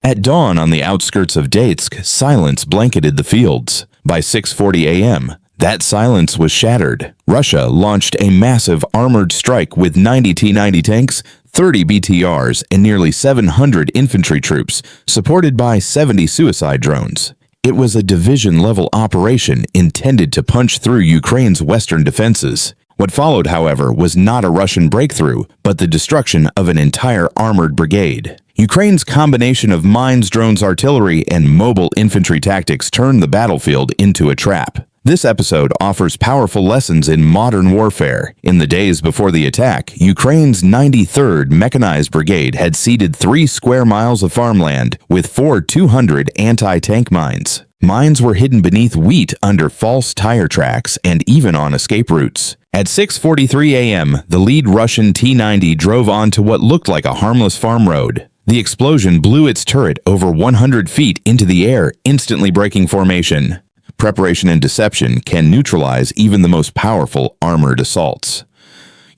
At dawn on the outskirts of Donetsk, silence blanketed the fields. By 6:40 a.m., that silence was shattered. Russia launched a massive armored strike with 90 T-90 tanks, 30 BTRs, and nearly 700 infantry troops, supported by 70 suicide drones. It was a division-level operation intended to punch through Ukraine's western defenses. What followed, however, was not a Russian breakthrough, but the destruction of an entire armored brigade. Ukraine's combination of mines, drones, artillery, and mobile infantry tactics turned the battlefield into a trap. This episode offers powerful lessons in modern warfare. In the days before the attack, Ukraine's 93rd Mechanized Brigade had ceded 3 square miles of farmland with 4 200 anti-tank mines. Mines were hidden beneath wheat under false tire tracks and even on escape routes. At 6:43 a.m., the lead Russian T-90 drove onto what looked like a harmless farm road. The explosion blew its turret over 100 feet into the air, instantly breaking formation. Preparation and deception can neutralize even the most powerful armored assaults.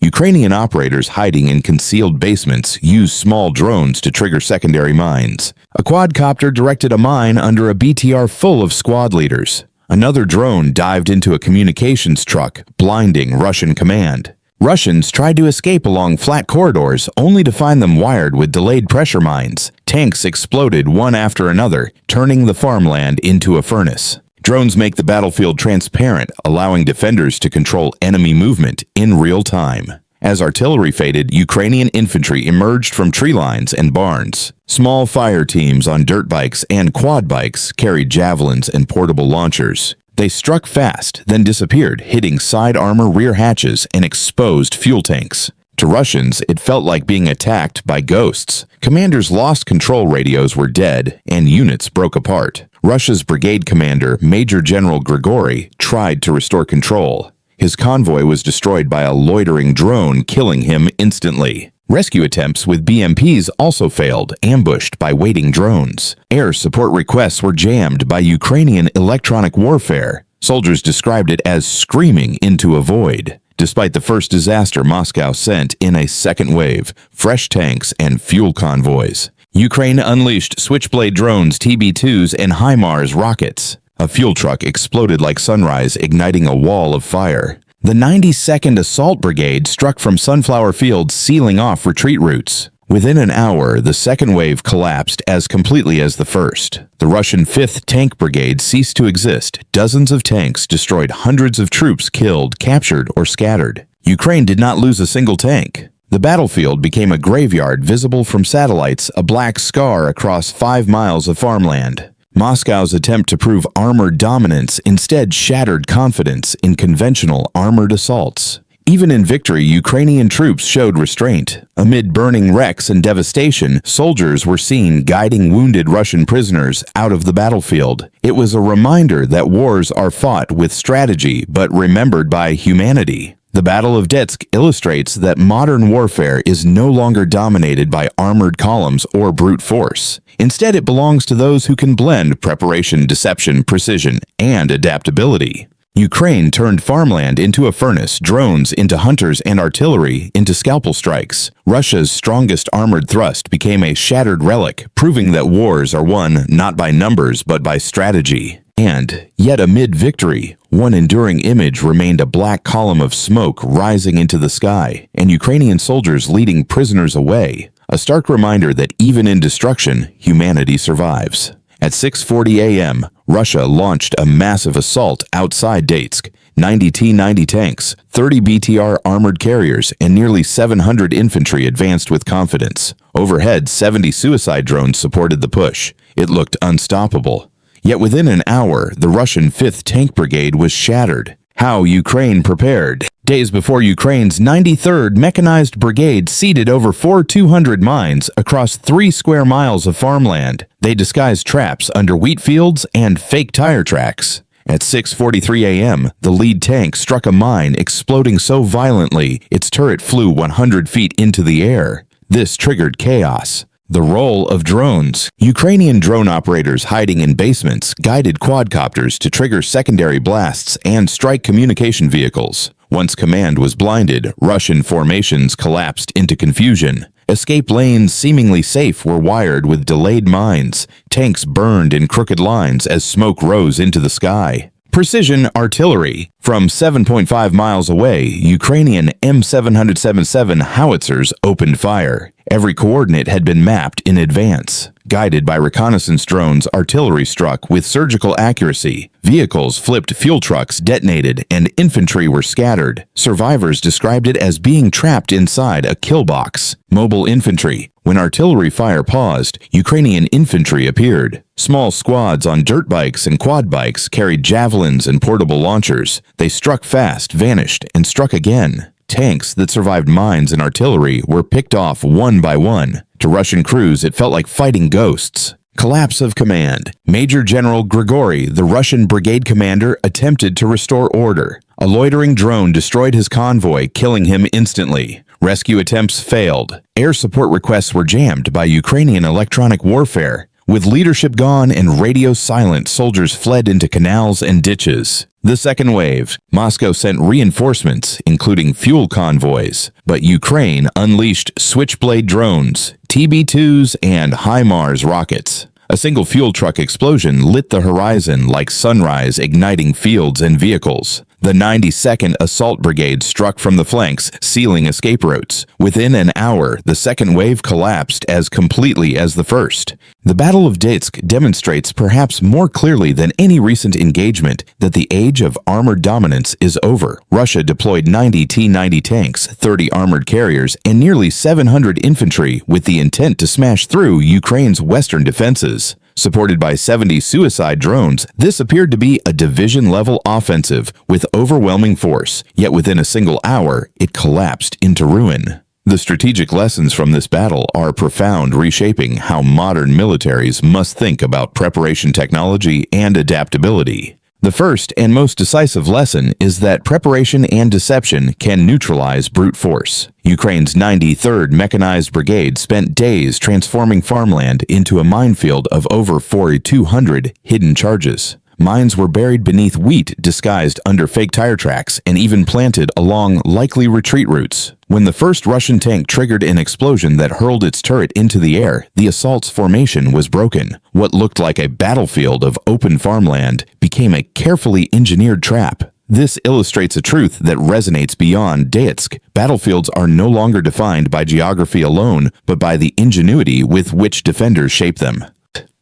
Ukrainian operators hiding in concealed basements used small drones to trigger secondary mines. A quadcopter directed a mine under a BTR full of squad leaders. Another drone dived into a communications truck, blinding Russian command. Russians tried to escape along flat corridors, only to find them wired with delayed pressure mines. Tanks exploded one after another, turning the farmland into a furnace. Drones make the battlefield transparent, allowing defenders to control enemy movement in real time. As artillery faded, Ukrainian infantry emerged from tree lines and barns. Small fire teams on dirt bikes and quad bikes carried javelins and portable launchers. They struck fast, then disappeared, hitting side armor, rear hatches, and exposed fuel tanks. To Russians, it felt like being attacked by ghosts. Commanders lost control radios were dead, and units broke apart. Russia's brigade commander, Major General Grigory, tried to restore control. His convoy was destroyed by a loitering drone, killing him instantly. Rescue attempts with BMPs also failed, ambushed by waiting drones. Air support requests were jammed by Ukrainian electronic warfare. Soldiers described it as screaming into a void. Despite the first disaster, Moscow sent in a second wave, fresh tanks and fuel convoys. Ukraine unleashed Switchblade drones, TB2s, and HIMARS rockets. A fuel truck exploded like sunrise, igniting a wall of fire. The 92nd Assault Brigade struck from sunflower fields, sealing off retreat routes. Within an hour, the second wave collapsed as completely as the first. The Russian 5th Tank Brigade ceased to exist. Dozens of tanks destroyed, hundreds of troops killed, captured, or scattered. Ukraine did not lose a single tank. The battlefield became a graveyard visible from satellites, a black scar across 5 miles of farmland. Moscow's attempt to prove armored dominance instead shattered confidence in conventional armored assaults. Even in victory, Ukrainian troops showed restraint. Amid burning wrecks and devastation, soldiers were seen guiding wounded Russian prisoners out of the battlefield. It was a reminder that wars are fought with strategy but remembered by humanity. The Battle of Donetsk illustrates that modern warfare is no longer dominated by armored columns or brute force. Instead, it belongs to those who can blend preparation, deception, precision, and adaptability. Ukraine turned farmland into a furnace, drones into hunters, and artillery into scalpel strikes. Russia's strongest armored thrust became a shattered relic, proving that wars are won not by numbers but by strategy. And, yet amid victory, one enduring image remained a black column of smoke rising into the sky, and Ukrainian soldiers leading prisoners away. A stark reminder that even in destruction, humanity survives. At 6:40 a.m., Russia launched a massive assault outside Donetsk. 90 T-90 tanks, 30 BTR armored carriers, and nearly 700 infantry advanced with confidence. Overhead, 70 suicide drones supported the push. It looked unstoppable. Yet within an hour, the Russian 5th Tank Brigade was shattered. How Ukraine prepared. Days before, Ukraine's 93rd Mechanized Brigade ceded over 4 200 mines across 3 square miles of farmland. They disguised traps under wheat fields and fake tire tracks. At 6:43 a.m., the lead tank struck a mine, exploding so violently its turret flew 100 feet into the air. This triggered chaos. The role of drones. Ukrainian drone operators hiding in basements guided quadcopters to trigger secondary blasts and strike communication vehicles. Once command was blinded, Russian formations collapsed into confusion. Escape lanes seemingly safe were wired with delayed mines. Tanks burned in crooked lines as smoke rose into the sky. Precision artillery. From 7.5 miles away, Ukrainian M777 howitzers opened fire. Every coordinate had been mapped in advance. Guided by reconnaissance drones, artillery struck with surgical accuracy. Vehicles flipped, fuel trucks detonated, and infantry were scattered. Survivors described it as being trapped inside a kill box. Mobile infantry. When artillery fire paused, Ukrainian infantry appeared. Small squads on dirt bikes and quad bikes carried javelins and portable launchers. They struck fast, vanished, and struck again. Tanks that survived mines and artillery were picked off one by one. To Russian crews, it felt like fighting ghosts. Collapse of command. Major General Grigory, the Russian brigade commander, attempted to restore order. A loitering drone destroyed his convoy, killing him instantly. Rescue attempts failed. Air support requests were jammed by Ukrainian electronic warfare. With leadership gone and radio silent, soldiers fled into canals and ditches. The second wave. Moscow sent reinforcements, including fuel convoys, but Ukraine unleashed Switchblade drones, TB2s, and HIMARS rockets. A single fuel truck explosion lit the horizon like sunrise, igniting fields and vehicles. The 92nd Assault Brigade struck from the flanks, sealing escape routes. Within an hour, the second wave collapsed as completely as the first. The Battle of Donetsk demonstrates perhaps more clearly than any recent engagement that the age of armored dominance is over. Russia deployed 90 T-90 tanks, 30 armored carriers, and nearly 700 infantry with the intent to smash through Ukraine's western defenses. Supported by 70 suicide drones, this appeared to be a division-level offensive with overwhelming force, yet within a single hour, it collapsed into ruin. The strategic lessons from this battle are profound, reshaping how modern militaries must think about preparation technology and adaptability. The first and most decisive lesson is that preparation and deception can neutralize brute force. Ukraine's 93rd Mechanized Brigade spent days transforming farmland into a minefield of over 4,200 hidden charges. Mines were buried beneath wheat disguised under fake tire tracks and even planted along likely retreat routes. When the first Russian tank triggered an explosion that hurled its turret into the air, the assault's formation was broken. What looked like a battlefield of open farmland became a carefully engineered trap. This illustrates a truth that resonates beyond Donetsk. Battlefields are no longer defined by geography alone, but by the ingenuity with which defenders shape them.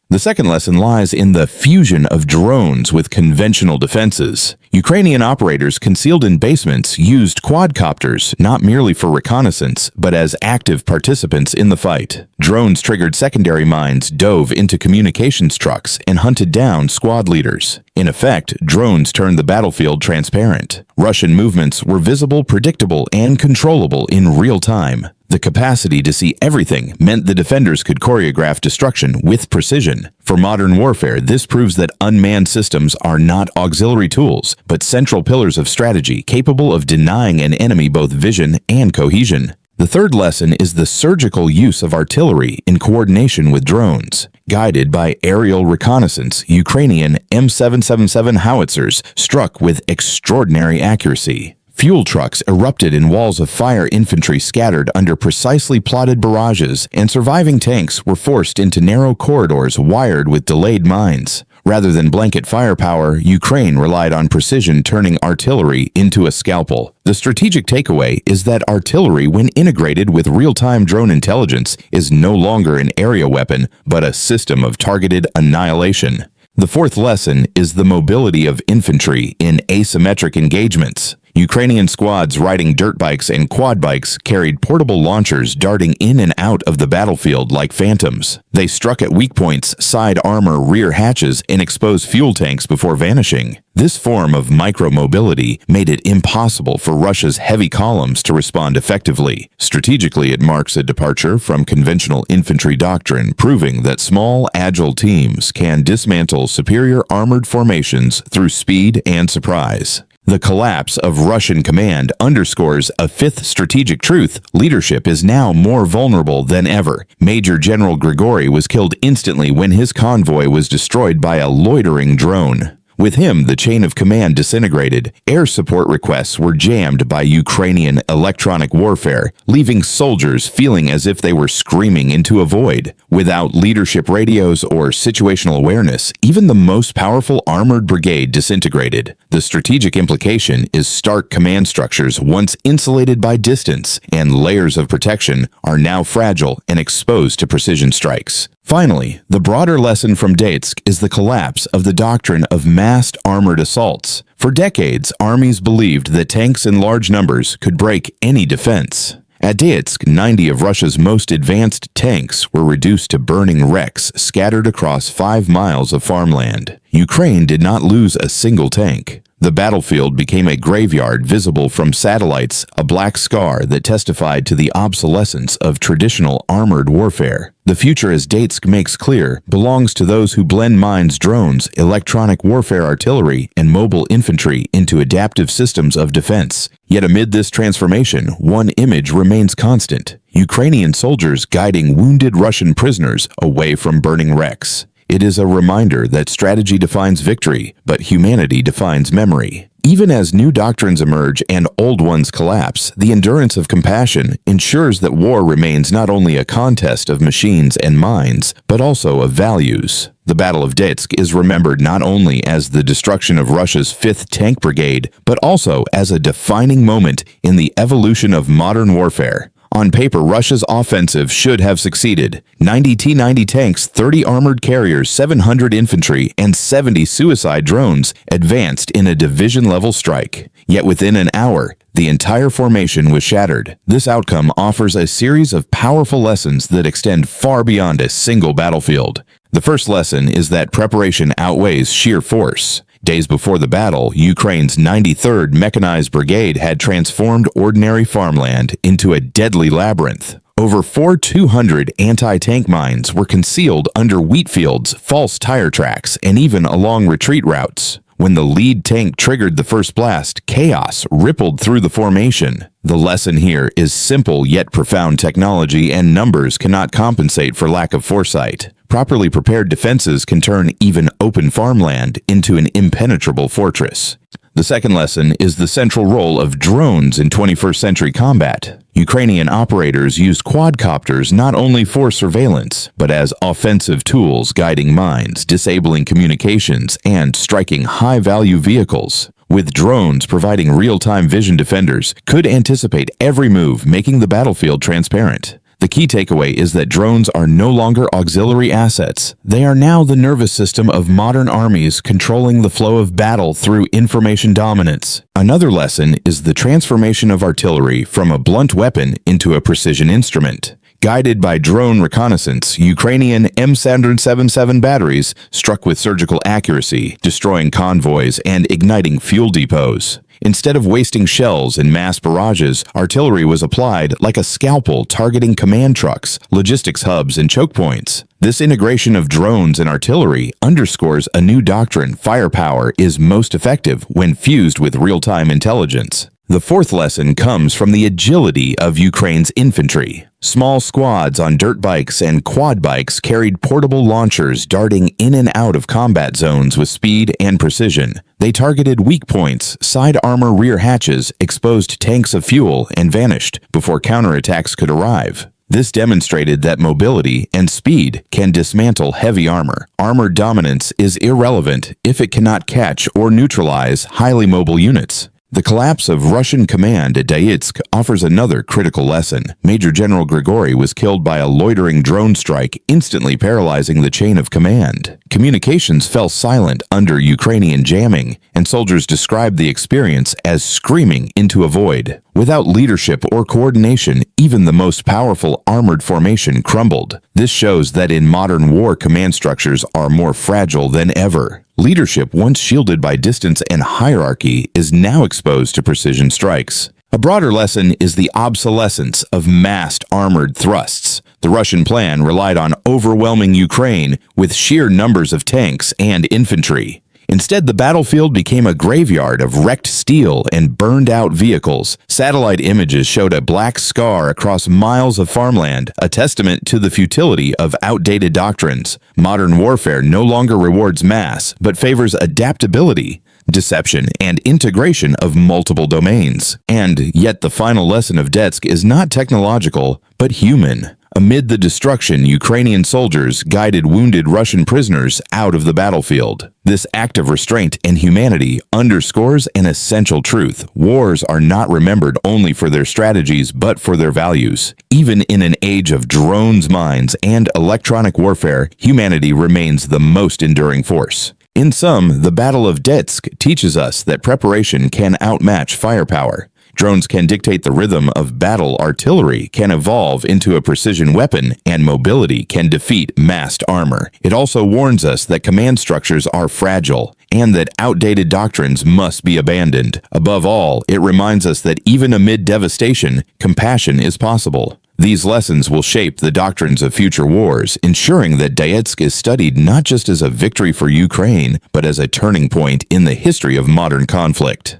The second lesson lies in the fusion of drones with conventional defenses. Ukrainian operators concealed in basements used quadcopters not merely for reconnaissance, but as active participants in the fight. Drones triggered secondary mines, dove into communications trucks, and hunted down squad leaders. In effect, drones turned the battlefield transparent. Russian movements were visible, predictable, and controllable in real time. The capacity to see everything meant the defenders could choreograph destruction with precision. For modern warfare, this proves that unmanned systems are not auxiliary tools, but central pillars of strategy capable of denying an enemy both vision and cohesion. The third lesson is the surgical use of artillery in coordination with drones. Guided by aerial reconnaissance, Ukrainian M777 howitzers struck with extraordinary accuracy. Fuel trucks erupted in walls of fire, infantry scattered under precisely plotted barrages, and surviving tanks were forced into narrow corridors wired with delayed mines. Rather than blanket firepower, Ukraine relied on precision, turning artillery into a scalpel. The strategic takeaway is that artillery, when integrated with real-time drone intelligence, is no longer an area weapon, but a system of targeted annihilation. The fourth lesson is the mobility of infantry in asymmetric engagements. Ukrainian squads riding dirt bikes and quad bikes carried portable launchers darting in and out of the battlefield like phantoms. They struck at weak points, side armor, rear hatches, and exposed fuel tanks before vanishing. This form of micro-mobility made it impossible for Russia's heavy columns to respond effectively. Strategically, it marks a departure from conventional infantry doctrine, proving that small, agile teams can dismantle superior armored formations through speed and surprise. The collapse of Russian command underscores a fifth strategic truth: leadership is now more vulnerable than ever. Major General Grigory was killed instantly when his convoy was destroyed by a loitering drone. With him, the chain of command disintegrated. Air support requests were jammed by Ukrainian electronic warfare, leaving soldiers feeling as if they were screaming into a void. Without leadership radios or situational awareness, even the most powerful armored brigade disintegrated. The strategic implication is stark command structures once insulated by distance and layers of protection are now fragile and exposed to precision strikes. Finally, the broader lesson from Donetsk is the collapse of the doctrine of massed armored assaults. For decades, armies believed that tanks in large numbers could break any defense. At Donetsk, 90 of Russia's most advanced tanks were reduced to burning wrecks scattered across 5 miles of farmland. Ukraine did not lose a single tank. The battlefield became a graveyard visible from satellites, a black scar that testified to the obsolescence of traditional armored warfare. The future, as Donetsk makes clear, belongs to those who blend mines, drones, electronic warfare artillery, and mobile infantry into adaptive systems of defense. Yet amid this transformation, one image remains constant: Ukrainian soldiers guiding wounded Russian prisoners away from burning wrecks. It is a reminder that strategy defines victory, but humanity defines memory. Even as new doctrines emerge and old ones collapse, the endurance of compassion ensures that war remains not only a contest of machines and minds, but also of values. The Battle of Donetsk is remembered not only as the destruction of Russia's 5th Tank Brigade, but also as a defining moment in the evolution of modern warfare. On paper, Russia's offensive should have succeeded. 90 T-90 tanks, 30 armored carriers, 700 infantry, and 70 suicide drones advanced in a division-level strike. Yet within an hour, the entire formation was shattered. This outcome offers a series of powerful lessons that extend far beyond a single battlefield. The first lesson is that preparation outweighs sheer force. Days before the battle, Ukraine's 93rd Mechanized Brigade had transformed ordinary farmland into a deadly labyrinth. Over 4,200 anti-tank mines were concealed under wheat fields, false tire tracks, and even along retreat routes. When the lead tank triggered the first blast, chaos rippled through the formation. The lesson here is simple yet profound: technology and numbers cannot compensate for lack of foresight. Properly prepared defenses can turn even open farmland into an impenetrable fortress. The second lesson is the central role of drones in 21st century combat. Ukrainian operators used quadcopters not only for surveillance, but as offensive tools, guiding mines, disabling communications, and striking high-value vehicles. With drones providing real-time vision, defenders could anticipate every move, making the battlefield transparent. The key takeaway is that drones are no longer auxiliary assets. They are now the nervous system of modern armies, controlling the flow of battle through information dominance. Another lesson is the transformation of artillery from a blunt weapon into a precision instrument. Guided by drone reconnaissance, Ukrainian M777 batteries struck with surgical accuracy, destroying convoys and igniting fuel depots. Instead of wasting shells in mass barrages, artillery was applied like a scalpel, targeting command trucks, logistics hubs, and choke points. This integration of drones and artillery underscores a new doctrine: firepower is most effective when fused with real-time intelligence. The fourth lesson comes from the agility of Ukraine's infantry. Small squads on dirt bikes and quad bikes carried portable launchers, darting in and out of combat zones with speed and precision. They targeted weak points, side armor rear hatches, exposed tanks of fuel, and vanished before counterattacks could arrive. This demonstrated that mobility and speed can dismantle heavy armor. Armored dominance is irrelevant if it cannot catch or neutralize highly mobile units. The collapse of Russian command at Donetsk offers another critical lesson. Major General Grigori was killed by a loitering drone strike, instantly paralyzing the chain of command. Communications fell silent under Ukrainian jamming, and soldiers described the experience as screaming into a void. Without leadership or coordination, even the most powerful armored formation crumbled. This shows that in modern war, command structures are more fragile than ever. Leadership, once shielded by distance and hierarchy, is now exposed to precision strikes. A broader lesson is the obsolescence of massed armored thrusts. The Russian plan relied on overwhelming Ukraine with sheer numbers of tanks and infantry. Instead, the battlefield became a graveyard of wrecked steel and burned-out vehicles. Satellite images showed a black scar across miles of farmland, a testament to the futility of outdated doctrines. Modern warfare no longer rewards mass, but favors adaptability, deception, and integration of multiple domains. And yet the final lesson of Donetsk is not technological, but human. Amid the destruction, Ukrainian soldiers guided wounded Russian prisoners out of the battlefield. This act of restraint and humanity underscores an essential truth. Wars are not remembered only for their strategies, but for their values. Even in an age of drones, mines, and electronic warfare, humanity remains the most enduring force. In sum, the Battle of Donetsk teaches us that preparation can outmatch firepower. Drones can dictate the rhythm of battle, artillery can evolve into a precision weapon, and mobility can defeat massed armor. It also warns us that command structures are fragile, and that outdated doctrines must be abandoned. Above all, it reminds us that even amid devastation, compassion is possible. These lessons will shape the doctrines of future wars, ensuring that Donetsk is studied not just as a victory for Ukraine, but as a turning point in the history of modern conflict.